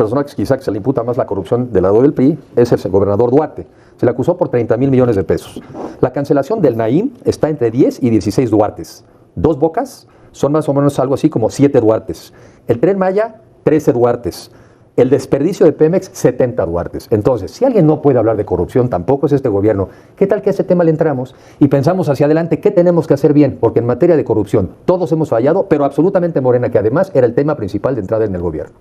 persona que quizá que se le imputa más la corrupción del lado del PRI es el gobernador Duarte. Se le acusó por 30,000 millones de pesos. La cancelación del Naim está entre 10 y 16 Duartes. Dos Bocas son más o menos algo así como 7 Duartes. El Tren Maya, 13 Duartes. El desperdicio de Pemex, 70 Duartes. Entonces, si alguien no puede hablar de corrupción, tampoco es este gobierno. ¿Qué tal que a ese tema le entramos y pensamos hacia adelante qué tenemos que hacer bien? Porque en materia de corrupción todos hemos fallado, pero absolutamente Morena, que además era el tema principal de entrada en el gobierno.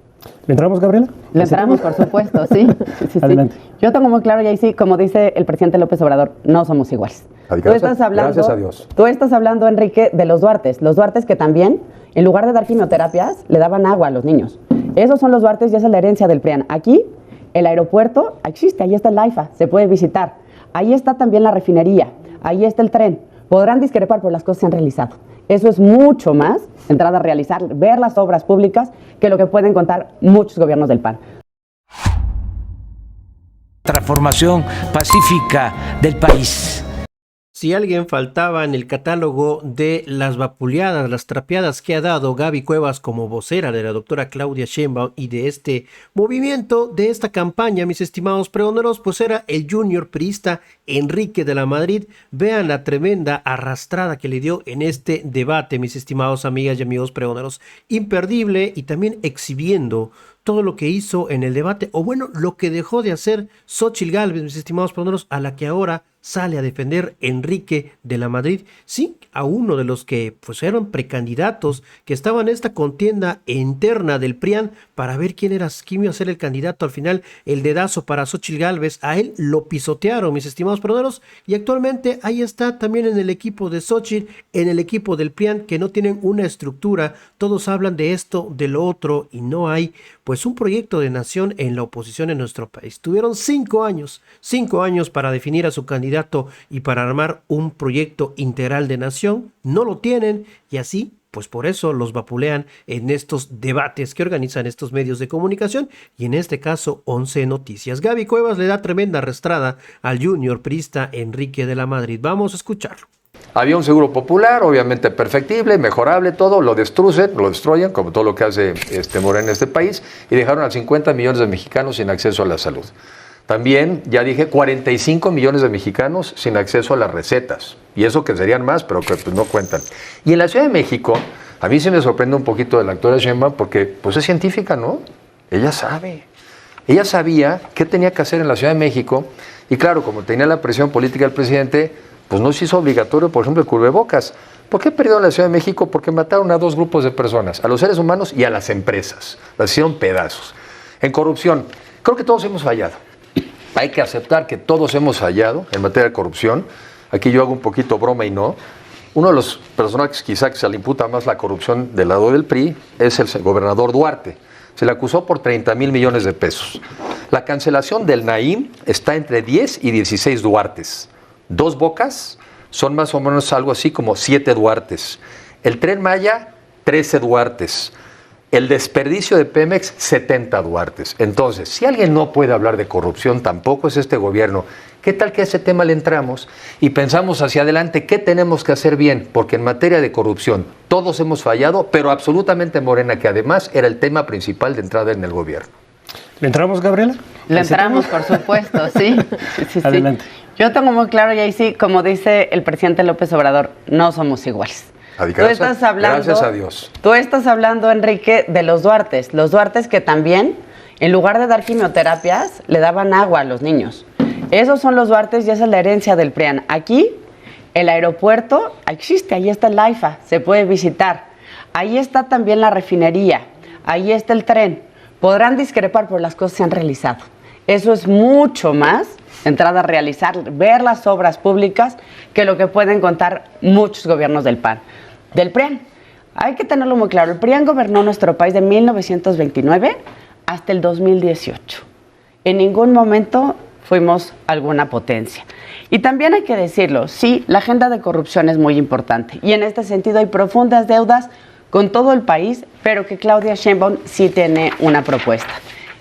¿Le entramos, Gabriela? Le entramos, por supuesto, sí. Adelante. Yo tengo muy claro, y ahí sí, como dice el presidente López Obrador, no somos iguales. Gracias a Dios. Tú estás hablando, Enrique, de los Duartes que también, en lugar de dar quimioterapias, le daban agua a los niños. Esos son los Duartes y esa es la herencia del PRIAN. Aquí, el aeropuerto existe, ahí está el AIFA, se puede visitar. Ahí está también la refinería, ahí está el tren. Podrán discrepar, pero las cosas se han realizado. Eso es mucho más, entrada a realizar, ver las obras públicas, que lo que pueden contar muchos gobiernos del PAN. Transformación pacífica del país. Si alguien faltaba en el catálogo de las vapuleadas, las trapeadas que ha dado Gaby Cuevas como vocera de la doctora Claudia Sheinbaum y de este movimiento, de esta campaña, mis estimados pregoneros, pues era el junior priista Enrique de la Madrid. Vean la tremenda arrastrada que le dio en este debate, mis estimados amigas y amigos pregoneros. Imperdible, y también exhibiendo todo lo que hizo en el debate, o bueno, lo que dejó de hacer Xóchitl Gálvez, mis estimados pregoneros, a la que ahora sale a defender Enrique de la Madrid, sí, a uno de los que pues eran precandidatos, que estaban en esta contienda interna del PRIAN para ver quién iba a ser el candidato. Al final, el dedazo para Xóchitl Gálvez, a él lo pisotearon, mis estimados pregoneros, y actualmente ahí está también en el equipo de Xóchitl, en el equipo del PRIAN, que no tienen una estructura, todos hablan de esto, de lo otro, y no hay pues un proyecto de nación en la oposición en nuestro país. Tuvieron 5 años para definir a su candidato y para armar un proyecto integral de nación. No lo tienen, y así, pues por eso los vapulean en estos debates que organizan estos medios de comunicación, y en este caso 11 Noticias. Gaby Cuevas le da tremenda arrastrada al junior priista Enrique de la Madrid. Vamos a escucharlo. Había un seguro popular, obviamente perfectible, mejorable, todo, lo destruyen, como todo lo que hace Morena en este país, y dejaron a 50 millones de mexicanos sin acceso a la salud. También, ya dije, 45 millones de mexicanos sin acceso a las recetas, y eso que serían más, pero que pues no cuentan. Y en la Ciudad de México, a mí se me sorprende un poquito de la doctora Sheinbaum, porque pues es científica, ¿no? Ella sabe. Ella sabía qué tenía que hacer en la Ciudad de México, y claro, como tenía la presión política del presidente, pues no se hizo obligatorio, por ejemplo, el cubrebocas. ¿Por qué perdió en la Ciudad de México? Porque mataron a 2 grupos de personas, a los seres humanos y a las empresas. Las hicieron pedazos. En corrupción, creo que todos hemos fallado. Hay que aceptar que todos hemos fallado en materia de corrupción. Aquí yo hago un poquito broma y no. Uno de los personajes quizá que se le imputa más la corrupción del lado del PRI es el gobernador Duarte. Se le acusó por 30,000 millones de pesos. La cancelación del Naim está entre 10 y 16 Duartes. 2 Bocas son más o menos algo así como 7 Duartes. El Tren Maya, 13 Duartes. El desperdicio de Pemex, 70 Duartes. Entonces, si alguien no puede hablar de corrupción, tampoco es este gobierno. ¿Qué tal que a ese tema le entramos y pensamos hacia adelante qué tenemos que hacer bien? Porque en materia de corrupción todos hemos fallado, pero absolutamente Morena, que además era el tema principal de entrada en el gobierno. ¿Le entramos, Gabriela? Le entramos, por supuesto, sí. Adelante. Yo tengo muy claro, y ahí sí, como dice el presidente López Obrador, no somos iguales. Gracias a Dios. Tú estás hablando, Enrique, de los Duartes que también, en lugar de dar quimioterapias, le daban agua a los niños. Esos son los Duartes y esa es la herencia del PRIAN. Aquí, el aeropuerto existe, ahí está el AIFA, se puede visitar. Ahí está también la refinería, ahí está el tren. Podrán discrepar, pero las cosas se han realizado. Eso es mucho más, entrada a realizar, ver las obras públicas, que lo que pueden contar muchos gobiernos del PAN. Del PRIAN. Hay que tenerlo muy claro. El PRIAN gobernó nuestro país de 1929 hasta el 2018. En ningún momento fuimos alguna potencia. Y también hay que decirlo, sí, la agenda de corrupción es muy importante. Y en este sentido hay profundas deudas con todo el país, pero que Claudia Sheinbaum sí tiene una propuesta.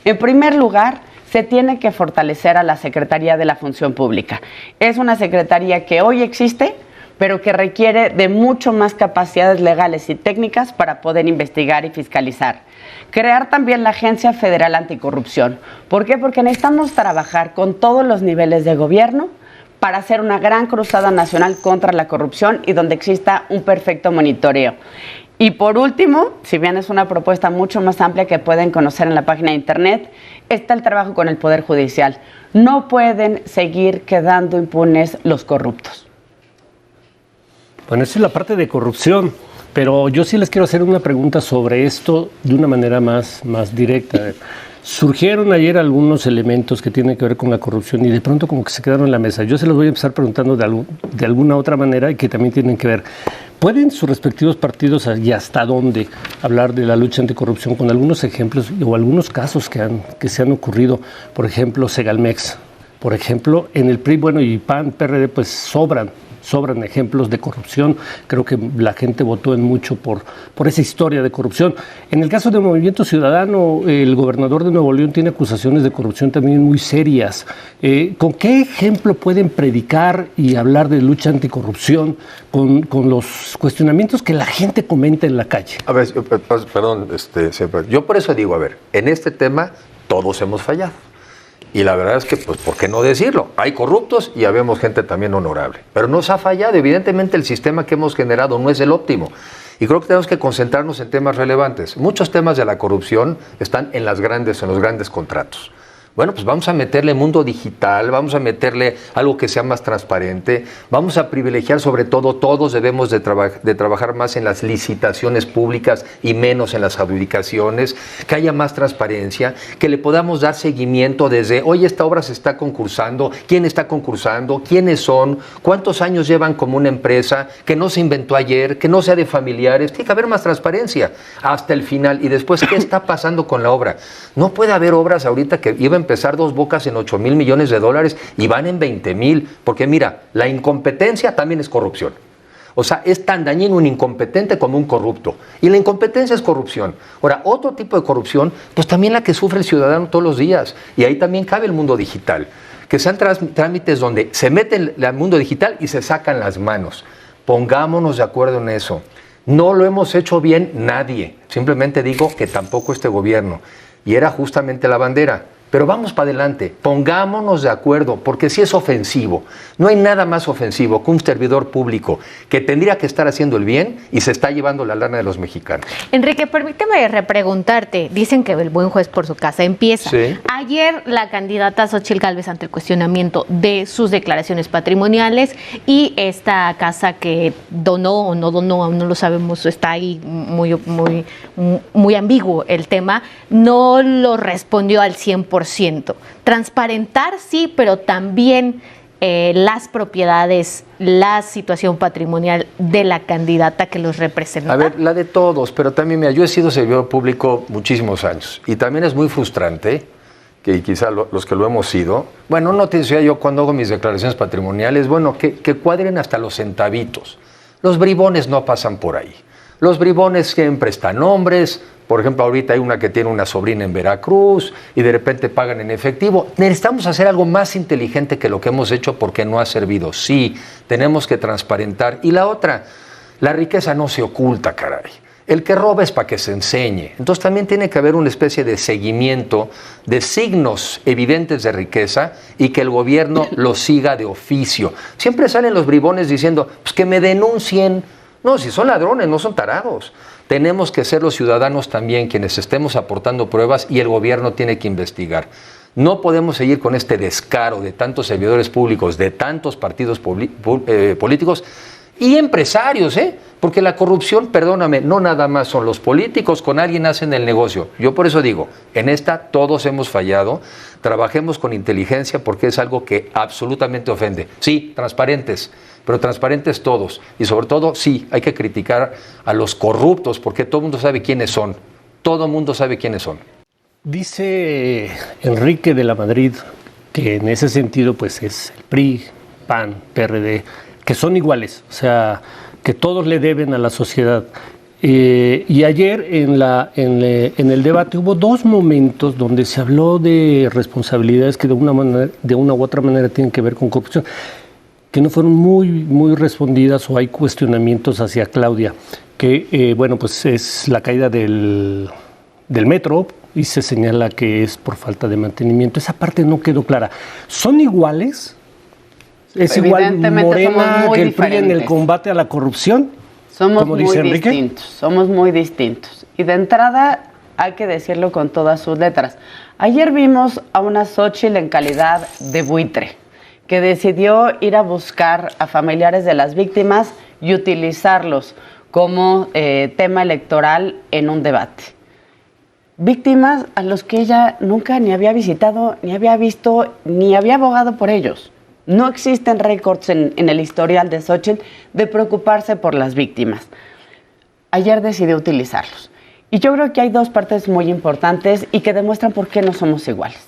En primer lugar, se tiene que fortalecer a la Secretaría de la Función Pública. Es una secretaría que hoy existe, pero que requiere de mucho más capacidades legales y técnicas para poder investigar y fiscalizar. Crear también la Agencia Federal Anticorrupción. ¿Por qué? Porque necesitamos trabajar con todos los niveles de gobierno para hacer una gran cruzada nacional contra la corrupción y donde exista un perfecto monitoreo. Y por último, si bien es una propuesta mucho más amplia que pueden conocer en la página de internet, está el trabajo con el Poder Judicial. No pueden seguir quedando impunes los corruptos. Bueno, esa es la parte de corrupción, pero yo sí les quiero hacer una pregunta sobre esto de una manera más directa. Surgieron ayer algunos elementos que tienen que ver con la corrupción y de pronto como que se quedaron en la mesa. Yo se los voy a empezar preguntando de alguna otra manera y que también tienen que ver. ¿Pueden sus respectivos partidos y hasta dónde hablar de la lucha anticorrupción con algunos ejemplos o algunos casos que se han ocurrido? Por ejemplo, Segalmex. Por ejemplo, en el PRI, bueno, y PAN, PRD, pues sobran ejemplos de corrupción. Creo que la gente votó en mucho por esa historia de corrupción. En el caso del Movimiento Ciudadano, el gobernador de Nuevo León tiene acusaciones de corrupción también muy serias. ¿Con qué ejemplo pueden predicar y hablar de lucha anticorrupción con los cuestionamientos que la gente comenta en la calle? A ver, perdón, yo por eso digo, a ver, en este tema todos hemos fallado. Y la verdad es que, pues, ¿por qué no decirlo? Hay corruptos y habemos gente también honorable. Pero nos ha fallado. Evidentemente el sistema que hemos generado no es el óptimo. Y creo que tenemos que concentrarnos en temas relevantes. Muchos temas de la corrupción están en los grandes contratos. Bueno, pues vamos a meterle mundo digital, vamos a meterle algo que sea más transparente, vamos a privilegiar sobre todo, todos debemos de trabajar más en las licitaciones públicas y menos en las adjudicaciones, que haya más transparencia, que le podamos dar seguimiento desde, oye, esta obra se está concursando, quién está concursando, quiénes son, cuántos años llevan como una empresa, que no se inventó ayer, que no sea de familiares, tiene que haber más transparencia hasta el final. Y después, ¿qué está pasando con la obra? No puede haber obras ahorita que iban a empezar Dos Bocas en $8,000 millones y van en 20,000, porque mira, la incompetencia también es corrupción. O sea, es tan dañino un incompetente como un corrupto. Y la incompetencia es corrupción. Ahora, otro tipo de corrupción, pues también la que sufre el ciudadano todos los días. Y ahí también cabe el mundo digital. Que sean trámites donde se mete el mundo digital y se sacan las manos. Pongámonos de acuerdo en eso. No lo hemos hecho bien nadie. Simplemente digo que tampoco este gobierno. Y era justamente la bandera. Pero vamos para adelante, pongámonos de acuerdo, porque sí es ofensivo. No hay nada más ofensivo que un servidor público que tendría que estar haciendo el bien y se está llevando la lana de los mexicanos. Enrique, permíteme repreguntarte. Dicen que el buen juez por su casa empieza. Sí. Ayer la candidata Xóchitl Gálvez, ante el cuestionamiento de sus declaraciones patrimoniales y esta casa que donó o no donó, aún no lo sabemos, está ahí muy ambiguo el tema, no lo respondió al 100%. Transparentar sí, pero también las propiedades, la situación patrimonial de la candidata que los representa. A ver, la de todos, pero también, mira, yo he sido servidor público muchísimos años y también es muy frustrante que quizá los que lo hemos sido, bueno, no te decía yo cuando hago mis declaraciones patrimoniales, bueno, que cuadren hasta los centavitos. Los bribones no pasan por ahí. Los bribones siempre están nombres. Por ejemplo, ahorita hay una que tiene una sobrina en Veracruz y de repente pagan en efectivo. Necesitamos hacer algo más inteligente que lo que hemos hecho porque no ha servido. Sí, tenemos que transparentar. Y la otra, la riqueza no se oculta, caray. El que roba es para que se enseñe. Entonces también tiene que haber una especie de seguimiento de signos evidentes de riqueza y que el gobierno los siga de oficio. Siempre salen los bribones diciendo, pues que me denuncien. No, si son ladrones, no son tarados. Tenemos que ser los ciudadanos también quienes estemos aportando pruebas y el gobierno tiene que investigar. No podemos seguir con este descaro de tantos servidores públicos, de tantos partidos políticos y empresarios, porque la corrupción, perdóname, no nada más son los políticos, con alguien hacen el negocio. Yo por eso digo, en esta todos hemos fallado, trabajemos con inteligencia porque es algo que absolutamente ofende. Sí, transparentes, pero transparentes todos. Y sobre todo, sí, hay que criticar a los corruptos porque todo el mundo sabe quiénes son. Todo el mundo sabe quiénes son. Dice Enrique de la Madrid que en ese sentido pues es el PRI, PAN, PRD, que son iguales, o sea, que todos le deben a la sociedad. Y ayer en el debate hubo dos momentos donde se habló de responsabilidades que de una u otra manera tienen que ver con corrupción. que no fueron muy respondidas, o hay cuestionamientos hacia Claudia, que, bueno, pues es la caída del metro, y se señala que es por falta de mantenimiento. Esa parte no quedó clara. ¿Son iguales? ¿Es igual Evidentemente somos Morena muy que el PRI en el diferentes. combate a la corrupción? Somos como muy dice Enrique. distintos, somos muy distintos. Y de entrada hay que decirlo con todas sus letras. Ayer vimos a una Xóchitl en calidad de buitre, que decidió ir a buscar a familiares de las víctimas y utilizarlos como tema electoral en un debate. Víctimas a los que ella nunca ni había visitado, ni había visto, ni había abogado por ellos. No existen récords en el historial de Xóchitl de preocuparse por las víctimas. Ayer decidió utilizarlos. Y yo creo que hay dos partes muy importantes y que demuestran por qué no somos iguales.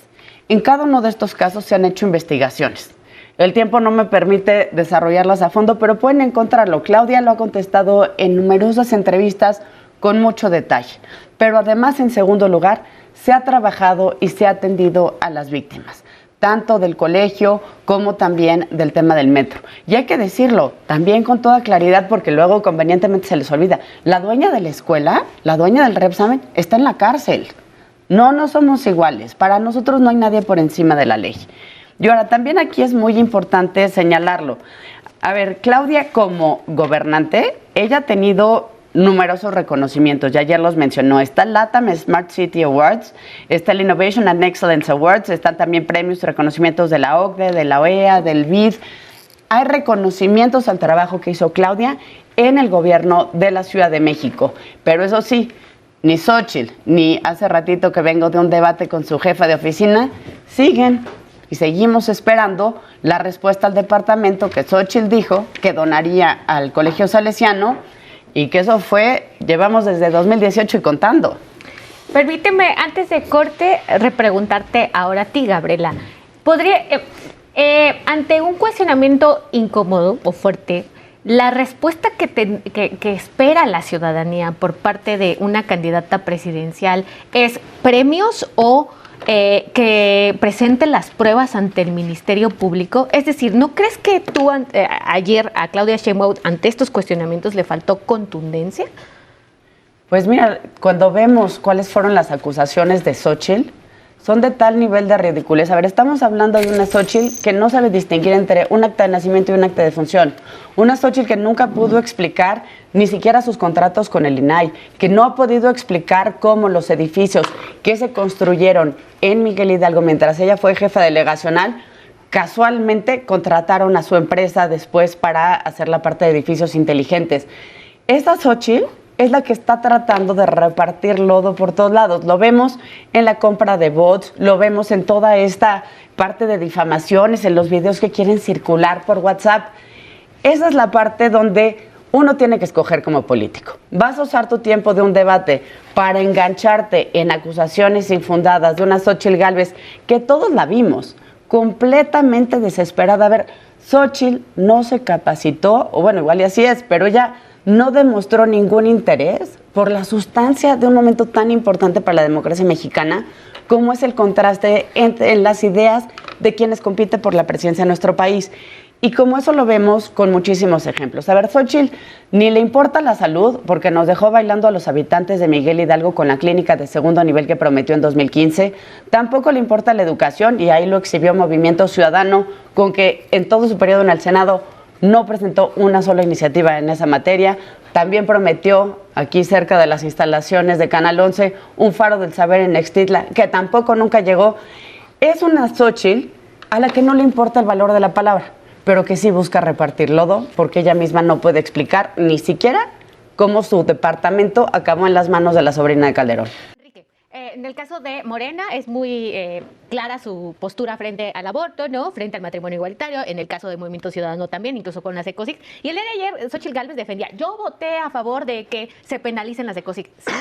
En cada uno de estos casos se han hecho investigaciones. El tiempo no me permite desarrollarlas a fondo, pero pueden encontrarlo. Claudia lo ha contestado en numerosas entrevistas con mucho detalle. Pero además, en segundo lugar, se ha trabajado y se ha atendido a las víctimas, tanto del colegio como también del tema del metro. Y hay que decirlo también con toda claridad, porque luego convenientemente se les olvida. La dueña de la escuela, la dueña del Repsamen, está en la cárcel. No somos iguales. Para nosotros no hay nadie por encima de la ley. Y ahora, también aquí es muy importante señalarlo. A ver, Claudia como gobernante, ella ha tenido numerosos reconocimientos, ya ayer los mencionó. Está el LATAM Smart City Awards, está el Innovation and Excellence Awards, están también premios y reconocimientos de la OCDE, de la OEA, del BID. Hay reconocimientos al trabajo que hizo Claudia en el gobierno de la Ciudad de México. Pero eso sí, ni Xóchitl, ni hace ratito que vengo de un debate con su jefa de oficina, siguen y seguimos esperando la respuesta al departamento que Xóchitl dijo que donaría al Colegio Salesiano, y que eso llevamos desde 2018 y contando. Permíteme, antes de corte, repreguntarte ahora a ti, Gabriela. Ante un cuestionamiento incómodo o fuerte, la respuesta que espera la ciudadanía por parte de una candidata presidencial es premios o que presente las pruebas ante el Ministerio Público. Es decir, ¿no crees que tú ayer a Claudia Sheinbaum ante estos cuestionamientos le faltó contundencia? Pues mira, cuando vemos cuáles fueron las acusaciones de Xóchitl, son de tal nivel de ridiculez. A ver, estamos hablando de una Xóchitl que no sabe distinguir entre un acta de nacimiento y un acta de función. Una Xóchitl que nunca pudo explicar ni siquiera sus contratos con el INAI, que no ha podido explicar cómo los edificios que se construyeron en Miguel Hidalgo mientras ella fue jefa delegacional, casualmente contrataron a su empresa después para hacer la parte de edificios inteligentes. Esta Xóchitl es la que está tratando de repartir lodo por todos lados. Lo vemos en la compra de bots, lo vemos en toda esta parte de difamaciones, en los videos que quieren circular por WhatsApp. Esa es la parte donde uno tiene que escoger como político. Vas a usar tu tiempo de un debate para engancharte en acusaciones infundadas de una Xóchitl Gálvez, que todos la vimos, completamente desesperada. A ver, Xóchitl no se capacitó, o bueno, igual y así es, pero ella no demostró ningún interés por la sustancia de un momento tan importante para la democracia mexicana como es el contraste en las ideas de quienes compiten por la presidencia de nuestro país. Y como eso lo vemos con muchísimos ejemplos. A ver, Xóchitl ni le importa la salud porque nos dejó bailando a los habitantes de Miguel Hidalgo con la clínica de segundo nivel que prometió en 2015. Tampoco le importa la educación y ahí lo exhibió Movimiento Ciudadano con que en todo su periodo en el Senado no presentó una sola iniciativa en esa materia. También prometió, aquí cerca de las instalaciones de Canal 11, un faro del saber en Ixtitla, que tampoco nunca llegó. Es una Xóchitl a la que no le importa el valor de la palabra, pero que sí busca repartir lodo, porque ella misma no puede explicar ni siquiera cómo su departamento acabó en las manos de la sobrina de Calderón. En el caso de Morena es muy clara su postura frente al aborto, ¿no? Frente al matrimonio igualitario. En el caso de Movimiento Ciudadano también, incluso con las ECOSIC. Y el día de ayer, Xóchitl Gálvez defendía, yo voté a favor de que se penalicen las ECOSIC. Sí,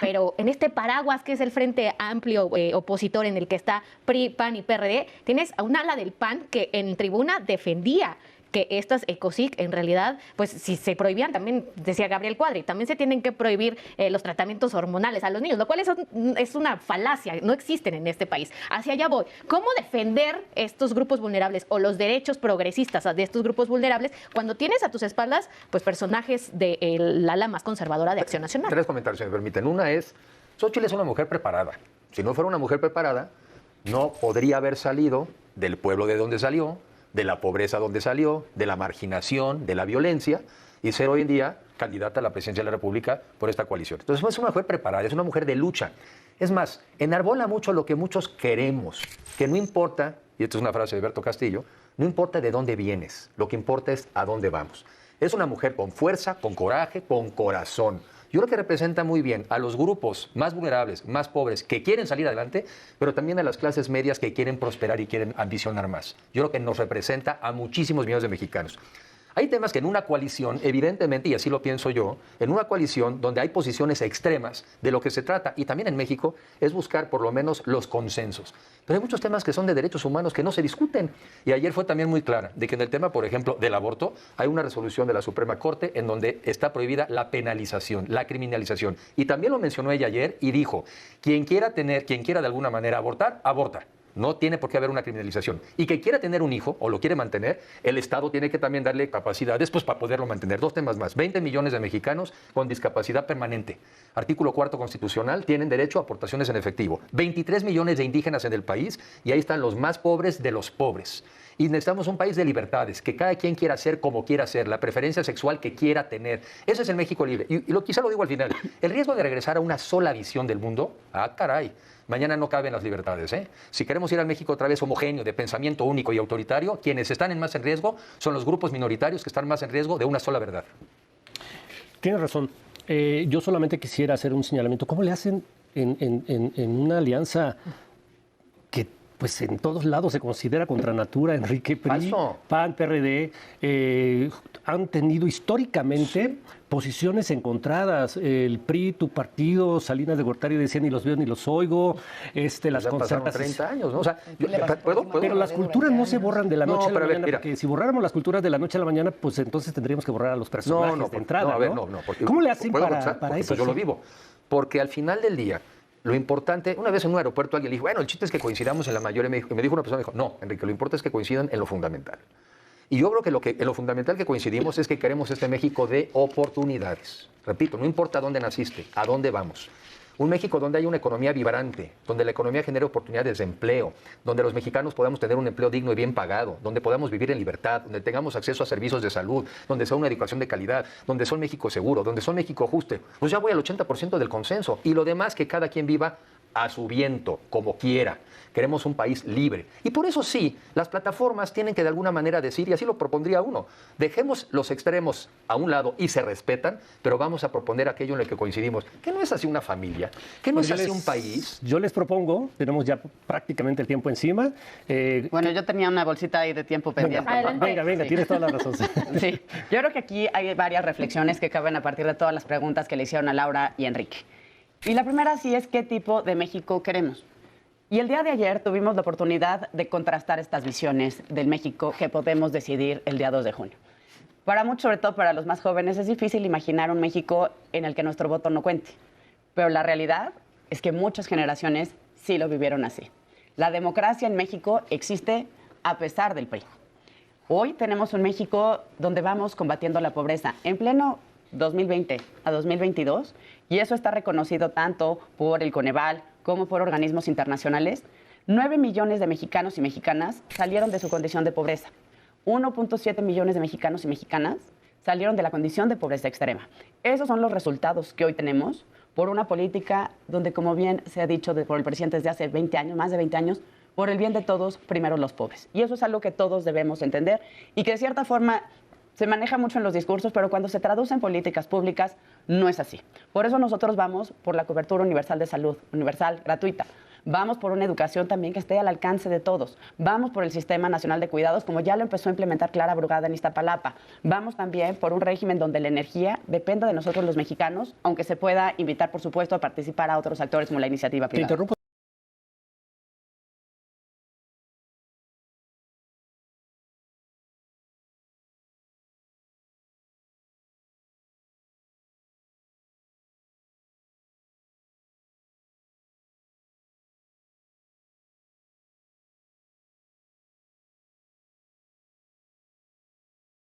pero en este paraguas que es el Frente Amplio opositor en el que está PRI, PAN y PRD, tienes a un ala del PAN que en tribuna defendía que estas ECOSIC en realidad, pues si se prohibían, también decía Gabriel Cuadri, también se tienen que prohibir los tratamientos hormonales a los niños, lo cual es una falacia, no existen en este país. Hacia allá voy. ¿Cómo defender estos grupos vulnerables o los derechos progresistas de estos grupos vulnerables cuando tienes a tus espaldas pues personajes del ala más conservadora de Acción Nacional? 3 comentarios, si me permiten. Una es, Xóchitl es una mujer preparada. Si no fuera una mujer preparada, no podría haber salido del pueblo de donde salió, de la pobreza donde salió, de la marginación, de la violencia, y ser hoy en día candidata a la presidencia de la República por esta coalición. Entonces es una mujer preparada, es una mujer de lucha. Es más, enarbola mucho lo que muchos queremos, que no importa, y esta es una frase de Alberto Castillo, no importa de dónde vienes, lo que importa es a dónde vamos. Es una mujer con fuerza, con coraje, con corazón. Yo creo que representa muy bien a los grupos más vulnerables, más pobres, que quieren salir adelante, pero también a las clases medias que quieren prosperar y quieren ambicionar más. Yo creo que nos representa a muchísimos millones de mexicanos. Hay temas que en una coalición, evidentemente, y así lo pienso yo, en una coalición donde hay posiciones extremas de lo que se trata, y también en México, es buscar por lo menos los consensos. Pero hay muchos temas que son de derechos humanos que no se discuten. Y ayer fue también muy clara de que en el tema, por ejemplo, del aborto, hay una resolución de la Suprema Corte en donde está prohibida la penalización, la criminalización. Y también lo mencionó ella ayer y dijo, quien quiera de alguna manera abortar, aborta. No tiene por qué haber una criminalización. Y que quiera tener un hijo o lo quiere mantener, el Estado tiene que también darle capacidades pues, para poderlo mantener. 2 temas más. 20 millones de mexicanos con discapacidad permanente. Artículo 4 constitucional, tienen derecho a aportaciones en efectivo. 23 millones de indígenas en el país y ahí están los más pobres de los pobres. Y necesitamos un país de libertades, que cada quien quiera ser como quiera ser, la preferencia sexual que quiera tener. Ese es el México libre. Y quizá lo digo al final. El riesgo de regresar a una sola visión del mundo, caray, mañana no caben las libertades. Si queremos ir al México otra vez homogéneo, de pensamiento único y autoritario, quienes están más en riesgo son los grupos minoritarios que están más en riesgo de una sola verdad. Tienes razón. Yo solamente quisiera hacer un señalamiento. ¿Cómo le hacen en una alianza que pues en todos lados se considera contra natura? Enrique PRI, Falso. PAN, PRD, han tenido históricamente posiciones encontradas. El PRI, tu partido, Salinas de Gortari decía ni los veo ni los oigo. Las Ya pasaron concertaciones. 30 años, ¿no? O sea, ¿puedo? Pero las culturas no se borran de la No, noche a la pero a ver, mañana, mira. porque si borráramos las culturas de la noche a la mañana, pues entonces tendríamos que borrar a los personajes de entrada. Porque ¿Cómo le hacen ¿puedo para contestar? Porque, eso? pues, yo lo Sí. vivo. Porque al final del día, lo importante, una vez en un aeropuerto alguien le dijo, bueno, el chiste es que coincidamos en la mayoría, y me dijo una persona, no, Enrique, lo importante es que coincidan en lo fundamental. Y yo creo que en lo fundamental que coincidimos es que queremos este México de oportunidades. Repito, no importa dónde naciste, a dónde vamos. Un México donde hay una economía vibrante, donde la economía genere oportunidades de empleo, donde los mexicanos podamos tener un empleo digno y bien pagado, donde podamos vivir en libertad, donde tengamos acceso a servicios de salud, donde sea una educación de calidad, donde sea un México seguro, donde sea un México justo. Pues ya voy al 80% del consenso. Y lo demás, que cada quien viva a su viento, como quiera. Queremos un país libre. Y por eso sí, las plataformas tienen que de alguna manera decir, y así lo propondría uno, dejemos los extremos a un lado y se respetan, pero vamos a proponer aquello en el que coincidimos. Que no es así una familia, que no es así un país. Yo les propongo, tenemos ya prácticamente el tiempo encima. Bueno, yo tenía una bolsita ahí de tiempo pendiente. Venga, Sí. tienes toda la razón. Sí, yo creo que aquí hay varias reflexiones que caben a partir de todas las preguntas que le hicieron a Laura y Enrique. Y la primera sí es qué tipo de México queremos. Y el día de ayer tuvimos la oportunidad de contrastar estas visiones del México que podemos decidir el día 2 de junio. Para muchos, sobre todo para los más jóvenes, es difícil imaginar un México en el que nuestro voto no cuente. Pero la realidad es que muchas generaciones sí lo vivieron así. La democracia en México existe a pesar del PRI. Hoy tenemos un México donde vamos combatiendo la pobreza en pleno 2020 a 2022, y eso está reconocido tanto por el Coneval como por organismos internacionales. 9 millones de mexicanos y mexicanas salieron de su condición de pobreza. 1.7 millones de mexicanos y mexicanas salieron de la condición de pobreza extrema. Esos son los resultados que hoy tenemos por una política donde, como bien se ha dicho por el presidente desde hace 20 años, más de 20 años, por el bien de todos, primero los pobres. Y eso es algo que todos debemos entender y que de cierta forma se maneja mucho en los discursos, pero cuando se traduce en políticas públicas no es así. Por eso nosotros vamos por la cobertura universal de salud, universal, gratuita. Vamos por una educación también que esté al alcance de todos. Vamos por el Sistema Nacional de Cuidados, como ya lo empezó a implementar Clara Brugada en Iztapalapa. Vamos también por un régimen donde la energía dependa de nosotros los mexicanos, aunque se pueda invitar, por supuesto, a participar a otros actores como la iniciativa privada.